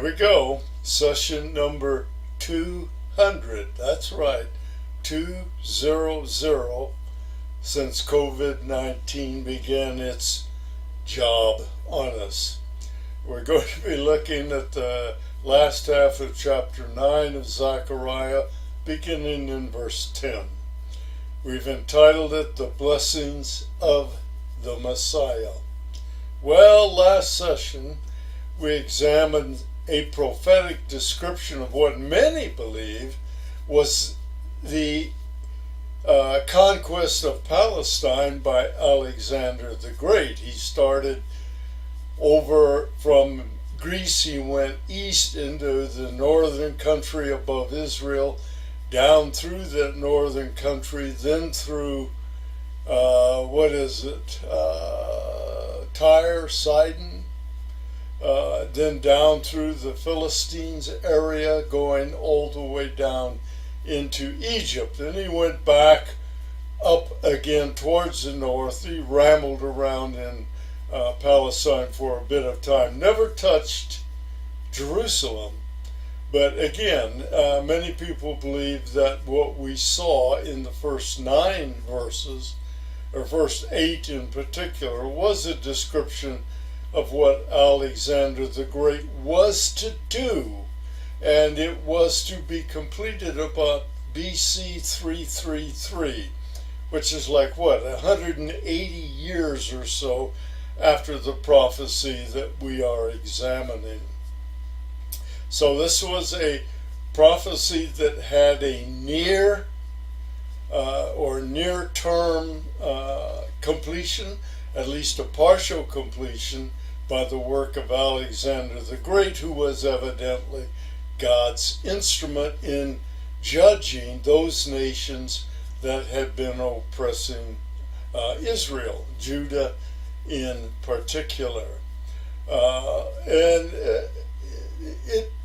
we go. Session number 200. That's right, 200, since COVID-19 began its job on us. We're going to be looking at the last half of chapter 9 of Zechariah, beginning in verse 10. We've entitled it The Blessings of the Messiah. Well, last session we examined a prophetic description of what many believe was the conquest of Palestine by Alexander the Great. He started over from Greece, he went east into the northern country above Israel, down through that northern country, then through, Tyre, Sidon, then down through the Philistines area, going all the way down into Egypt. Then he went back up again towards the north. He rambled around in Palestine for a bit of time. Never touched Jerusalem. But again, many people believe that what we saw in the first 9 verses, or verse 8 in particular, was a description of what Alexander the Great was to do. And it was to be completed about BC 333, which is like 180 years or so after the prophecy that we are examining. So this was a prophecy that had a near term completion, at least a partial completion, by the work of Alexander the Great, who was evidently God's instrument in judging those nations that had been oppressing Israel, Judah in particular. It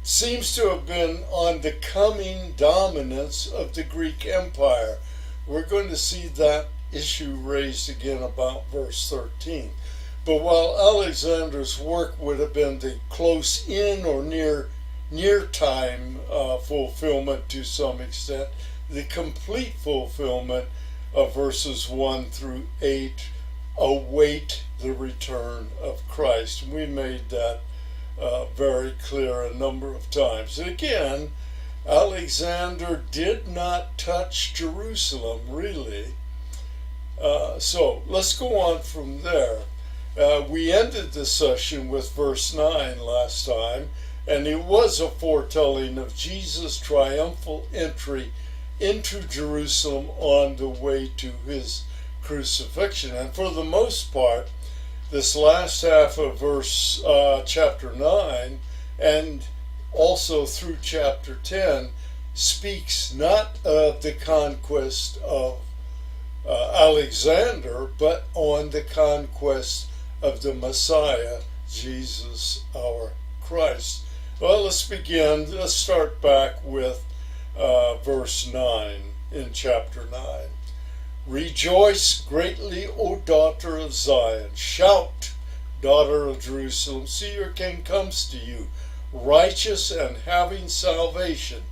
seems to have been on the coming dominance of the Greek Empire. We're going to see that issue raised again about verse 13. But while Alexander's work would have been the close in or near time fulfillment to some extent, the complete fulfillment of verses 1 through 8 await the return of Christ. We made that very clear a number of times. And again, Alexander did not touch Jerusalem, really. So let's go on from there. We ended the session with verse 9 last time, and it was a foretelling of Jesus' triumphal entry into Jerusalem on the way to his crucifixion. And for the most part, this last half of chapter 9 and also through chapter 10 speaks not of the conquest of Alexander, but on the conquest of the Messiah, Jesus our Christ. Well, let's begin. Let's start back with verse 9 in chapter 9. Rejoice greatly, O daughter of Zion. Shout, daughter of Jerusalem. See, your king comes to you, righteous and having salvation.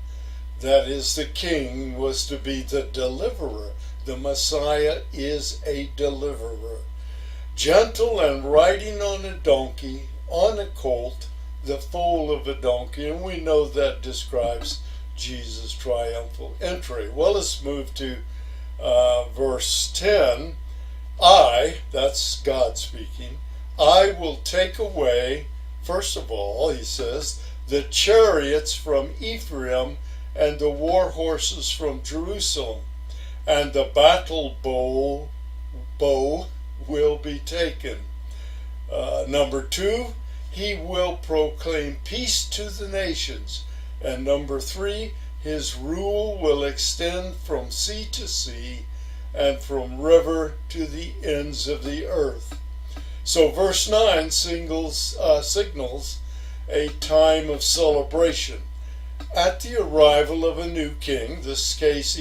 That is, the king was to be the deliverer. The Messiah is a deliverer. Gentle and riding on a donkey, on a colt, the foal of a donkey. And we know that describes Jesus' triumphal entry. Well, let's move to verse 10. That's God speaking, I will take away, first of all, he says, the chariots from Ephraim and the war horses from Jerusalem, and the battle bow will be taken. Number 2, he will proclaim peace to the nations. And number 3, his rule will extend from sea to sea and from river to the ends of the earth. So verse 9 signals a time of celebration. At the arrival of a new king, in this case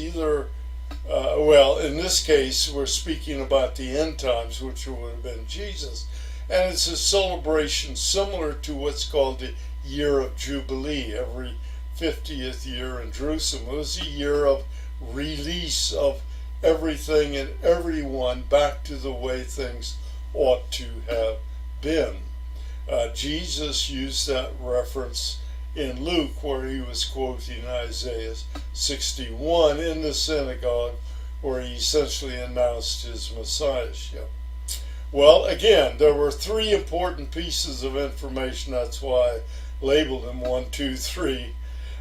we're speaking about the end times, which would have been Jesus. And it's a celebration similar to what's called the year of Jubilee, every 50th year in Jerusalem. It was a year of release of everything and everyone back to the way things ought to have been. Jesus used that reference in Luke, where he was quoting Isaiah 61 in the synagogue, where he essentially announced his messiahship. Well, again, there were three important pieces of information. That's why I labeled them 1, 2, 3.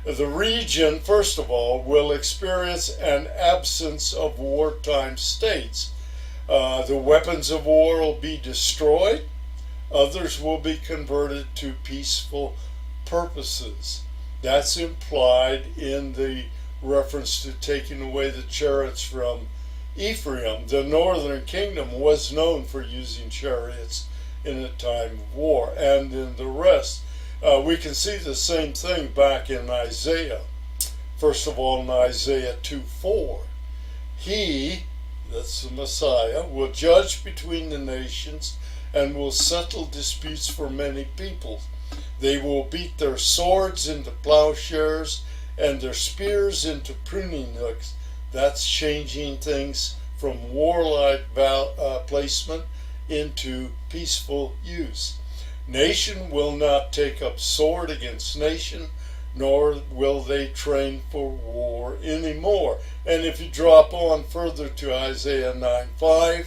The region, first of all, will experience an absence of wartime states. The weapons of war will be destroyed. Others will be converted to peaceful purposes. That's implied in the reference to taking away the chariots from Ephraim. The northern kingdom was known for using chariots in a time of war, and in the rest. We can see the same thing back in Isaiah. First of all, in Isaiah 2:4, he, that's the Messiah, will judge between the nations and will settle disputes for many peoples. They will beat their swords into plowshares and their spears into pruning hooks. That's changing things from warlike placement into peaceful use. Nation will not take up sword against nation, nor will they train for war anymore. And if you drop on further to Isaiah 9:5,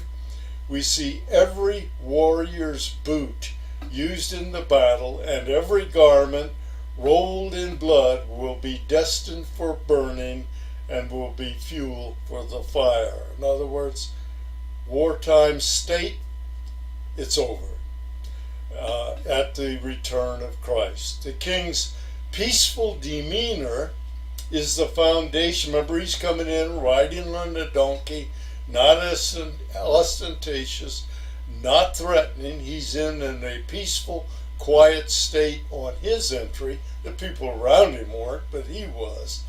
we see every warrior's boot used in the battle and every garment rolled in blood will be destined for burning and will be fuel for the fire. In other words, wartime state, it's over at the return of Christ. The king's peaceful demeanor is the foundation. Remember, he's coming in riding on a donkey, not ostentatious, not threatening. He's in a peaceful, quiet state on his entry. The people around him weren't, but he was.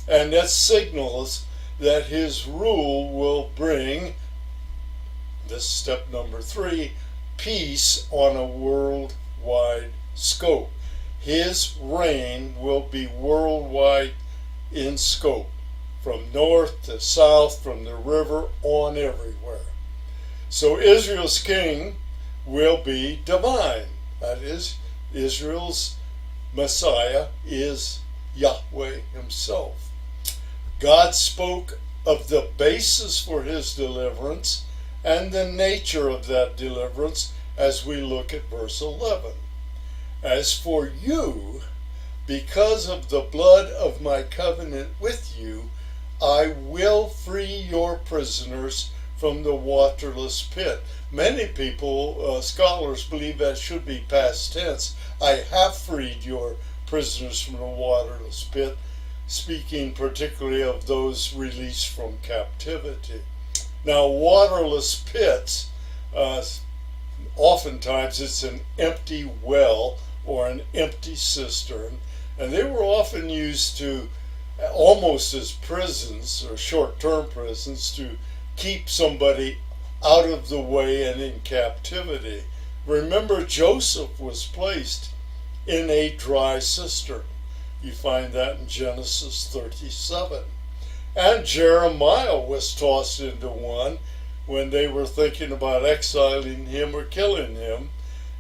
And that signals that his rule will bring, this is step number 3, peace on a worldwide scope. His reign will be worldwide in scope, from north to south, from the river on everywhere. So Israel's king will be divine. That is, Israel's Messiah is Yahweh himself. God spoke of the basis for his deliverance and the nature of that deliverance as we look at verse 11. As for you, because of the blood of my covenant with you, I will free your prisoners from the waterless pit. Many people, scholars, believe that should be past tense. I have freed your prisoners from the waterless pit, speaking particularly of those released from captivity. Now, waterless pits, oftentimes it's an empty well or an empty cistern, and they were often used to, almost as prisons or short-term prisons, to keep somebody out of the way and in captivity. Remember, Joseph was placed in a dry cistern. You find that in Genesis 37. And Jeremiah was tossed into one when they were thinking about exiling him or killing him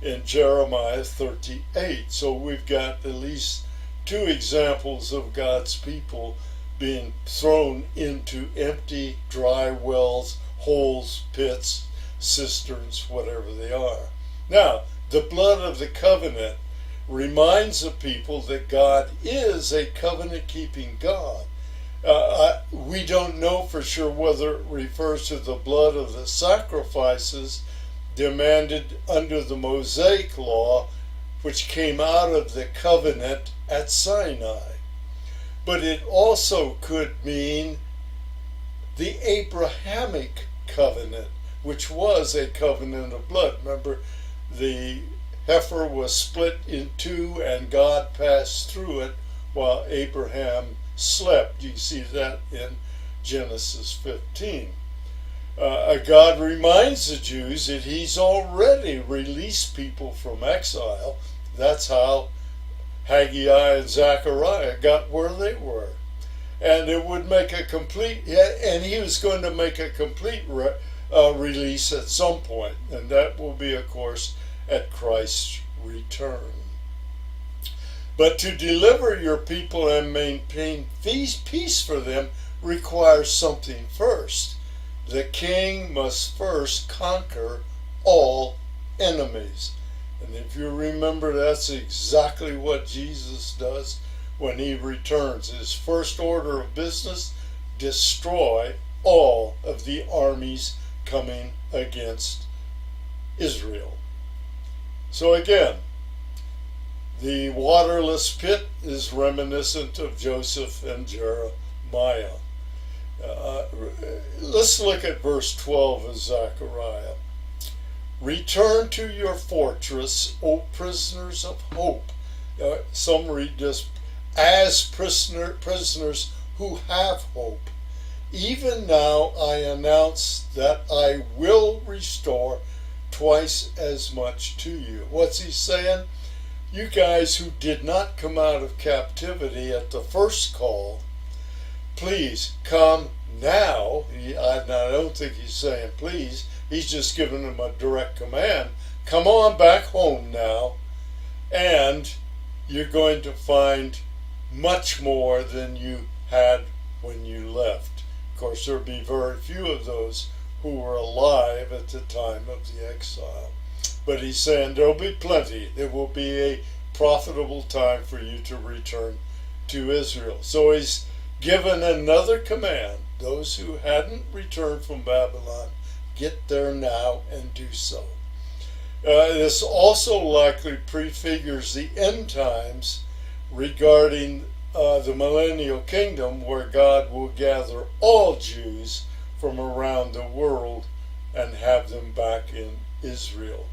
in Jeremiah 38. So we've got at least 2 examples of God's people being thrown into empty, dry wells, holes, pits, cisterns, whatever they are. Now, the blood of the covenant reminds the people that God is a covenant-keeping God. We don't know for sure whether it refers to the blood of the sacrifices demanded under the Mosaic law, which came out of the covenant at Sinai. But it also could mean the Abrahamic covenant, which was a covenant of blood. Remember, the heifer was split in 2 and God passed through it while Abraham slept. You see that in Genesis 15. God reminds the Jews that he's already released people from exile. That's how Haggai and Zechariah got where they were. And it would make a complete, and he was going to make a complete release at some point, and that will be, of course, at Christ's return. But to deliver your people and maintain peace for them requires something first. The king must first conquer all enemies. And if you remember, that's exactly what Jesus does when he returns. His first order of business: destroy all of the armies coming against Israel. So again, the waterless pit is reminiscent of Joseph and Jeremiah. Let's look at verse 12 of Zechariah. Return to your fortress, O prisoners of hope. Some read this as prisoners who have hope. Even now I announce that I will restore twice as much to you. What's he saying? You guys who did not come out of captivity at the first call, please come now. I don't think he's saying please. He's just giving them a direct command. Come on back home now, and you're going to find much more than you had when you left. Of course, there'll be very few of those who were alive at the time of the exile. But he's saying there'll be plenty. It will be a profitable time for you to return to Israel. So he's given another command. Those who hadn't returned from Babylon, get there now and do so. This also likely prefigures the end times regarding the millennial kingdom, where God will gather all Jews from around the world and have them back in Israel.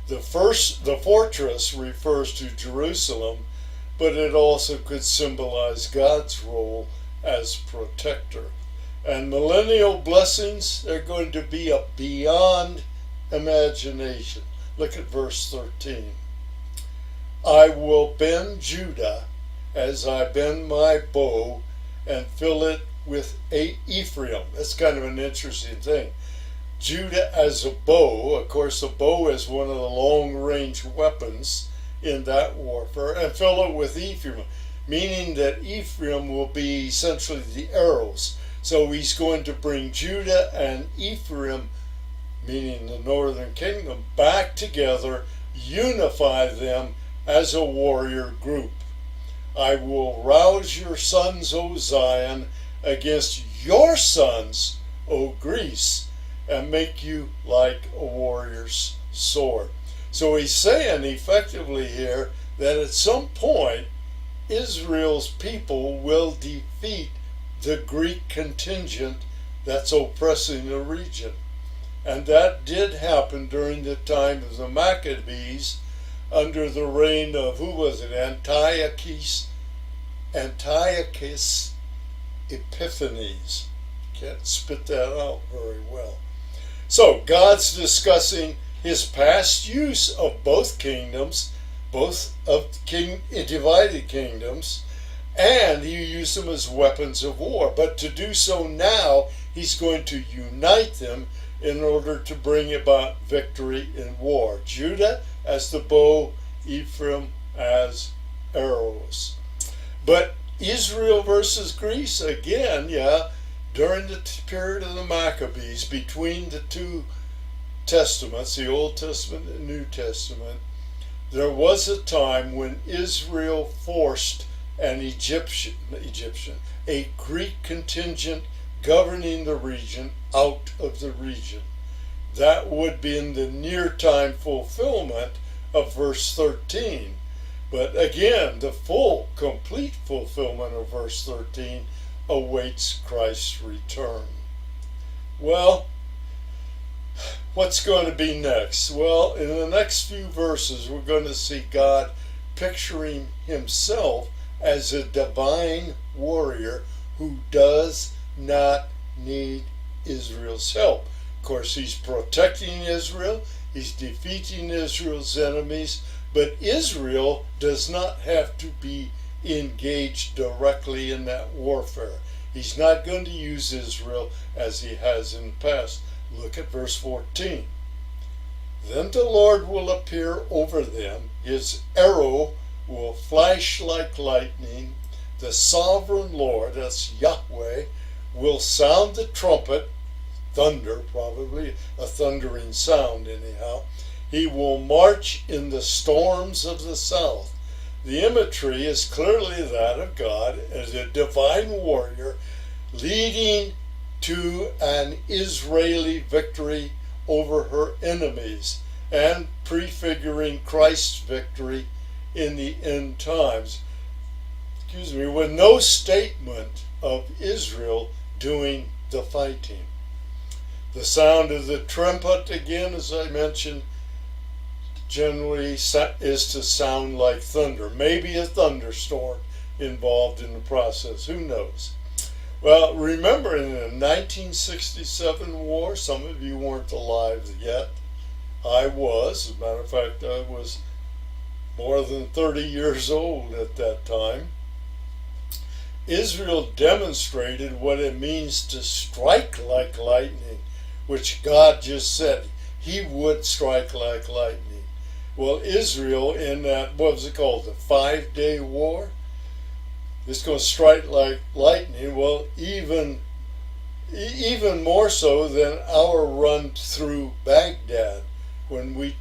The fortress refers to Jerusalem, but it also could symbolize God's role as protector. And millennial blessings are going to be beyond imagination. Look at verse 13. I will bend Judah as I bend my bow and fill it with Ephraim. That's kind of an interesting thing. Judah as a bow. Of course, a bow is one of the long-range weapons in that warfare. And fill it with Ephraim, meaning that Ephraim will be essentially the arrows. So he's going to bring Judah and Ephraim, meaning the northern kingdom, back together, unify them as a warrior group. I will rouse your sons, O Zion, against your sons, O Greece, and make you like a warrior's sword. So he's saying effectively here that at some point Israel's people will defeat the Greek contingent that's oppressing the region. And that did happen during the time of the Maccabees under the reign of, who was it, Antiochus Epiphanes. Can't spit that out very well. So God's discussing his past use of both kingdoms, both of divided kingdoms, and he used them as weapons of war. But to do so now, he's going to unite them in order to bring about victory in war. Judah as the bow, Ephraim as arrows. But Israel versus Greece, again, during the period of the Maccabees, between the two testaments, the Old Testament and New Testament, there was a time when Israel forced an a Greek contingent governing the region out of the region. That would be in the near time fulfillment of verse 13. But again, the complete fulfillment of verse 13 awaits Christ's return. Well, what's going to be next? Well, in the next few verses, we're going to see God picturing himself as a divine warrior who does not need Israel's help. Of course, he's protecting Israel, he's defeating Israel's enemies, But Israel does not have to be engaged directly in that warfare. He's not going to use Israel as he has in the past. Look at verse 14. Then the Lord will appear over them. His arrow will flash like lightning. The sovereign Lord, that's Yahweh, will sound the trumpet, thunder probably, a thundering sound anyhow. He will march in the storms of the south. The imagery is clearly that of God as a divine warrior leading to an Israeli victory over her enemies and prefiguring Christ's victory in the end times. With no statement of Israel doing the fighting. The sound of the trumpet, again, as I mentioned, generally is to sound like thunder. Maybe a thunderstorm involved in the process. Who knows? Well, remember in the 1967 war, some of you weren't alive yet. I was. As a matter of fact, I was more than 30 years old at that time. Israel demonstrated what it means to strike like lightning, which God just said he would strike like lightning. Well, Israel in that, what was it called, the 5-day war? It's going to strike like lightning. Well, even more so than our run through Baghdad when we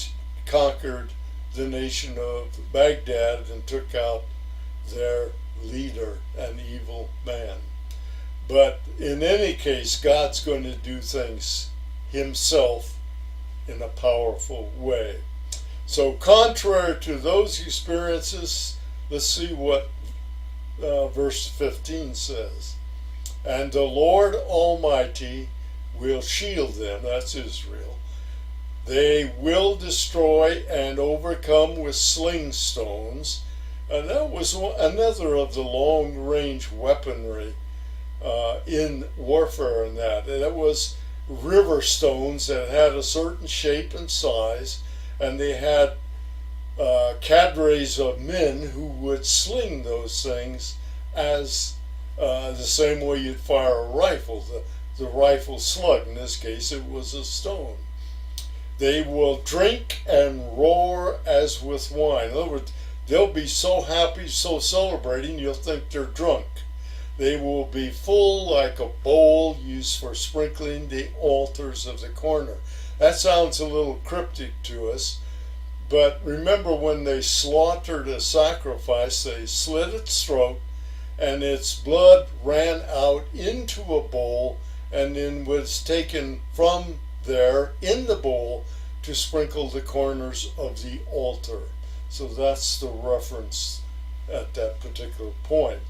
conquered the nation of Baghdad and took out their leader, an evil man. But in any case, God's going to do things himself in a powerful way. So contrary to those experiences, let's see what verse 15 says. And the Lord Almighty will shield them, that's Israel. They will destroy and overcome with sling stones. And that was another of the long-range weaponry in warfare and that. And it was river stones that had a certain shape and size, and they had cadres of men who would sling those things as the same way you'd fire a rifle, the rifle slug. In this case, it was a stone. They will drink and roar as with wine. In other words, they'll be so happy, so celebrating, you'll think they're drunk. They will be full like a bowl used for sprinkling the altars of the corner. That sounds a little cryptic to us, but remember when they slaughtered a sacrifice, they slit its throat, and its blood ran out into a bowl and then was taken from there in the bowl to sprinkle the corners of the altar. So that's the reference at that particular point.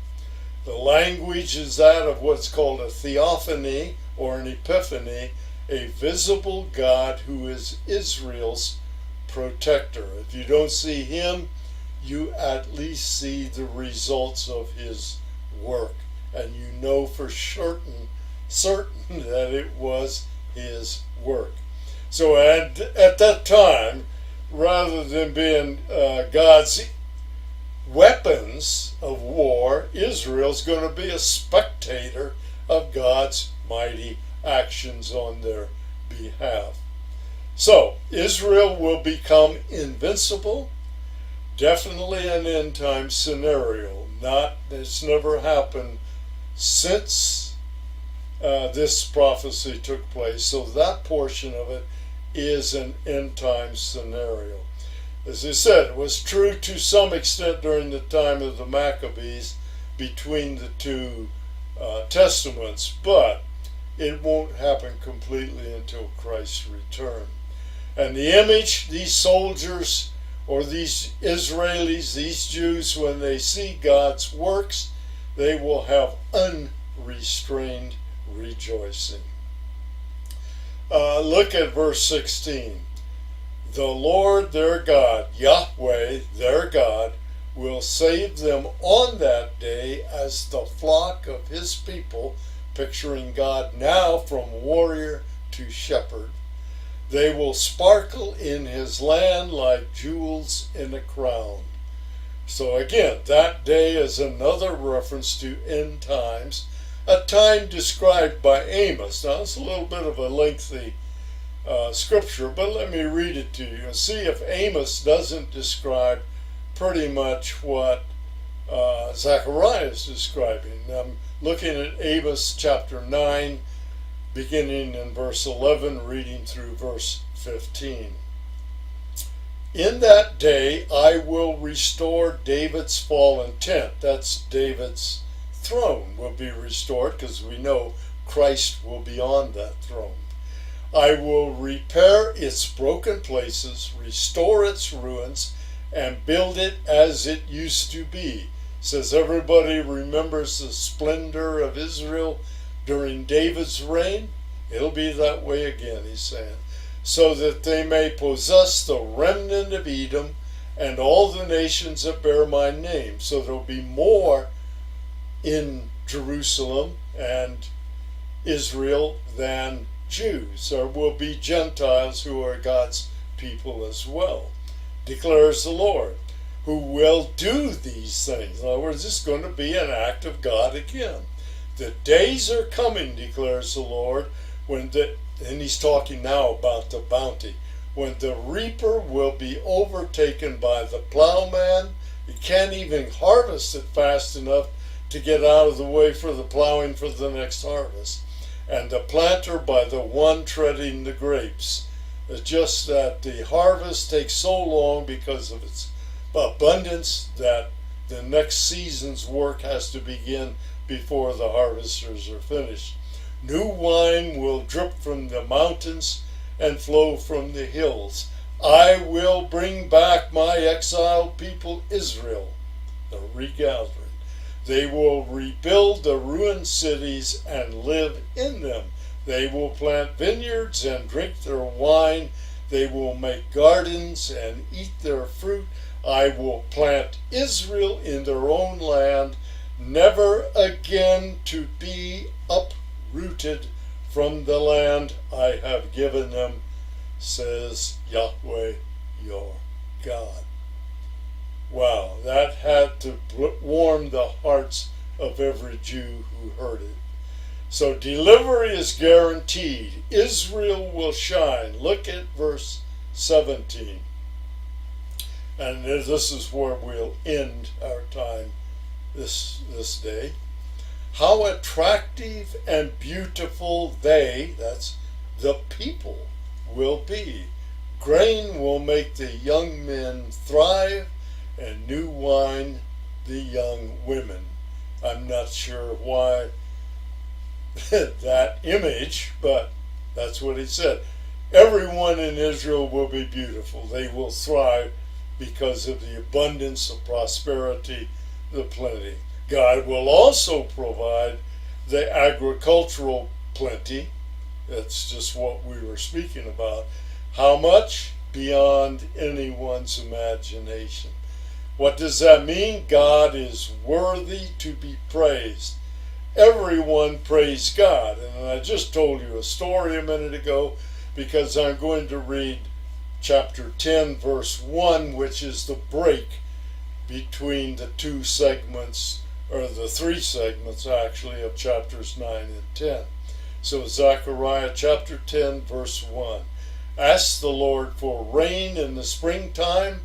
The language is that of what's called a theophany or an epiphany, a visible God who is Israel's protector. If you don't see him, you at least see the results of his work, and you know for certain that it was his work. So at that time, rather than being God's weapons of war, Israel's going to be a spectator of God's mighty actions on their behalf. So Israel will become invincible. Definitely an end time scenario. It's never happened since this prophecy took place. So that portion of it is an end time scenario. As I said, it was true to some extent during the time of the Maccabees between the two testaments, but it won't happen completely until Christ's return. And the image, these soldiers or these Israelis, these Jews, when they see God's works, they will have unrestrained rejoicing. Look at verse 16. The Lord their God, Yahweh their God, will save them on that day as the flock of his people, picturing God now from warrior to shepherd. They will sparkle in his land like jewels in a crown. So again, that day is another reference to end times, a time described by Amos. Now, it's a little bit of a lengthy scripture, but let me read it to you and see if Amos doesn't describe pretty much what Zechariah is describing. I'm looking at Amos chapter 9, beginning in verse 11, reading through verse 15. In that day I will restore David's fallen tent. That's David's throne will be restored, because we know Christ will be on that throne. I will repair its broken places, restore its ruins, and build it as it used to be. Says everybody remembers the splendor of Israel during David's reign. It'll be that way again, he's saying, so that they may possess the remnant of Edom and all the nations that bear my name. So there'll be more in Jerusalem and Israel than Jews. There will be Gentiles who are God's people as well, declares the Lord, who will do these things. In other words, it's going to be an act of God again. The days are coming, declares the Lord, and he's talking now about the bounty, when the reaper will be overtaken by the plowman. You can't even harvest it fast enough to get out of the way for the plowing for the next harvest. And the planter by the one treading the grapes. It's just that the harvest takes so long because of its abundance that the next season's work has to begin before the harvesters are finished. New wine will drip from the mountains and flow from the hills. I will bring back my exiled people Israel, the regathering. They will rebuild the ruined cities and live in them. They will plant vineyards and drink their wine. They will make gardens and eat their fruit. I will plant Israel in their own land, never again to be uprooted from the land I have given them, says Yahweh your God. Wow, that had to warm the hearts of every Jew who heard it. So delivery is guaranteed. Israel will shine. Look at verse 17. And this is where we'll end our time this day. How attractive and beautiful they, that's the people, will be. Grain will make the young men thrive, and new wine the young women. I'm not sure why that image, but that's what he said. Everyone in Israel will be beautiful. They will thrive because of the abundance of prosperity, the plenty. God will also provide the agricultural plenty. That's just what we were speaking about. How much? Beyond anyone's imagination. What does that mean? God is worthy to be praised. Everyone praise God. And I just told you a story a minute ago, because I'm going to read chapter 10, verse 1, which is the break between the two segments, or the three segments actually, of chapters 9 and 10. So Zechariah chapter 10, verse 1. Ask the Lord for rain in the springtime.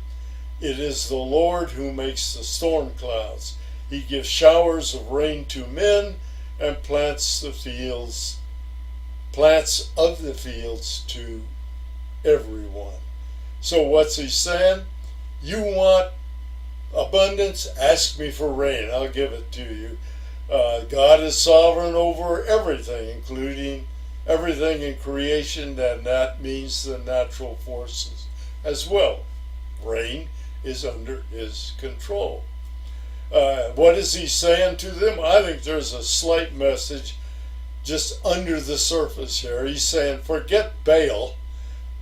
It is the Lord who makes the storm clouds. He gives showers of rain to men and plants of the fields to everyone. So what's he saying? You want abundance? Ask me for rain. I'll give it to you. God is sovereign over everything, including everything in creation, and that means the natural forces as well. Rain is under his control. What is he saying to them? I think there's a slight message just under the surface here. He's saying, forget Baal.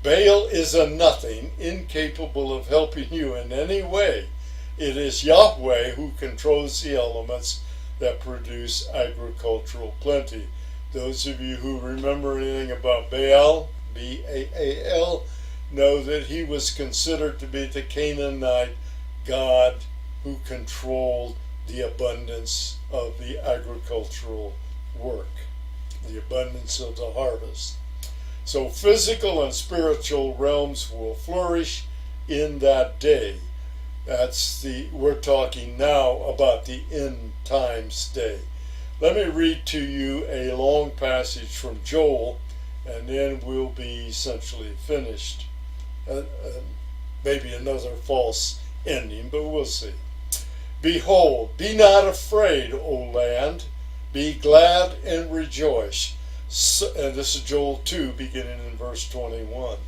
Baal is a nothing, incapable of helping you in any way. It is Yahweh who controls the elements that produce agricultural plenty. Those of you who remember anything about Baal, Baal, know that he was considered to be the Canaanite god who controlled the abundance of the agricultural work, the abundance of the harvest. So physical and spiritual realms will flourish in that day. We're talking now about the end times day. Let me read to you a long passage from Joel, and then we'll be essentially finished. Maybe another false ending, but we'll see. Behold, be not afraid, O land, be glad and rejoice. And this is Joel 2, beginning in verse 21.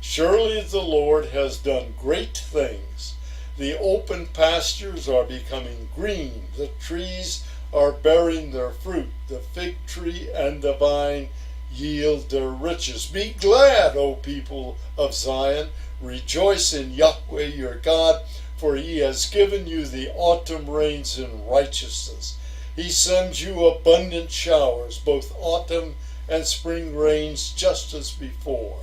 Surely the Lord has done great things. The open pastures are becoming green. The trees are bearing their fruit. The fig tree and the vine yield their riches. Be glad, O people of Zion. Rejoice in Yahweh your God, for he has given you the autumn rains in righteousness. He sends you abundant showers, both autumn and spring rains, just as before.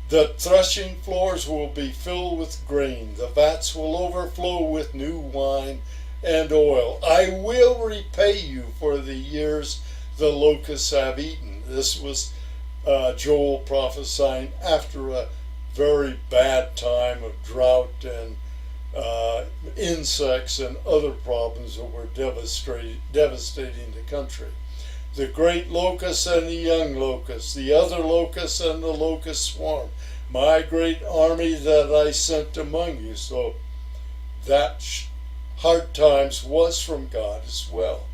The threshing floors will be filled with grain. The vats will overflow with new wine and oil. I will repay you for the years the locusts have eaten. This was Joel prophesying after a very bad time of drought and insects and other problems that were devastating the country. The great locust and the young locust, the other locust and the locust swarm, my great army that I sent among you. So that hard times was from God as well.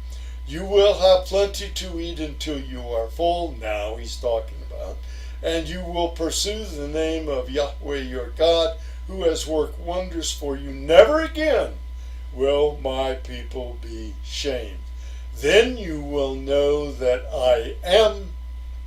You will have plenty to eat until you are full. Now he's talking about. And you will pursue the name of Yahweh your God, who has worked wonders for you. Never again will my people be shamed. Then you will know that I am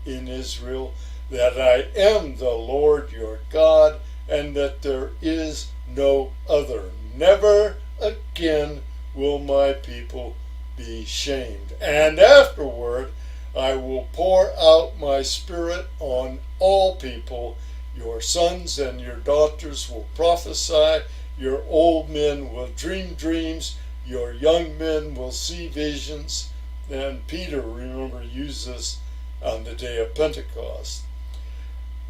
in Israel, that I am the Lord your God, and that there is no other. Never again will my people be shamed. And afterward I will pour out my spirit on all people. Your sons and your daughters will prophesy. Your old men will dream dreams. Your young men will see visions. And Peter, remember, used this on the day of Pentecost.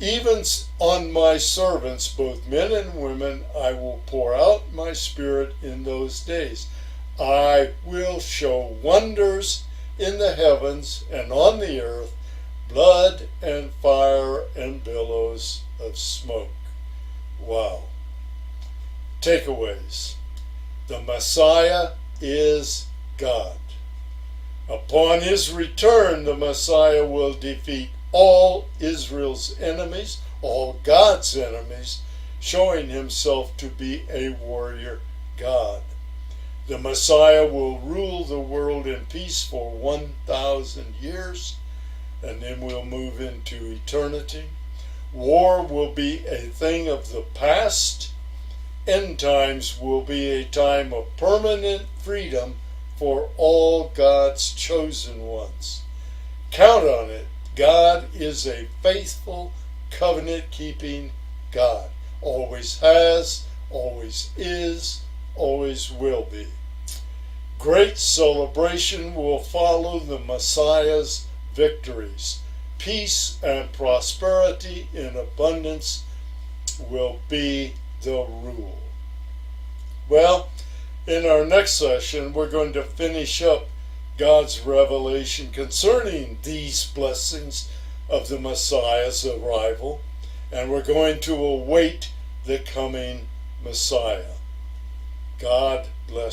Even on my servants, both men and women, I will pour out my spirit in those days. I will show wonders in the heavens and on the earth, blood and fire and billows of smoke. Wow. Takeaways. The Messiah is God. Upon his return, the Messiah will defeat all Israel's enemies, all God's enemies, showing himself to be a warrior God. The Messiah will rule the world in peace for 1,000 years, and then we'll move into eternity. War will be a thing of the past. End times will be a time of permanent freedom for all God's chosen ones. Count on it. God is a faithful, covenant-keeping God. Always has, always is, always will be. Great celebration will follow the Messiah's victories. Peace and prosperity in abundance will be the rule. Well, in our next session, we're going to finish up God's revelation concerning these blessings of the Messiah's arrival, and we're going to await the coming Messiah. God bless.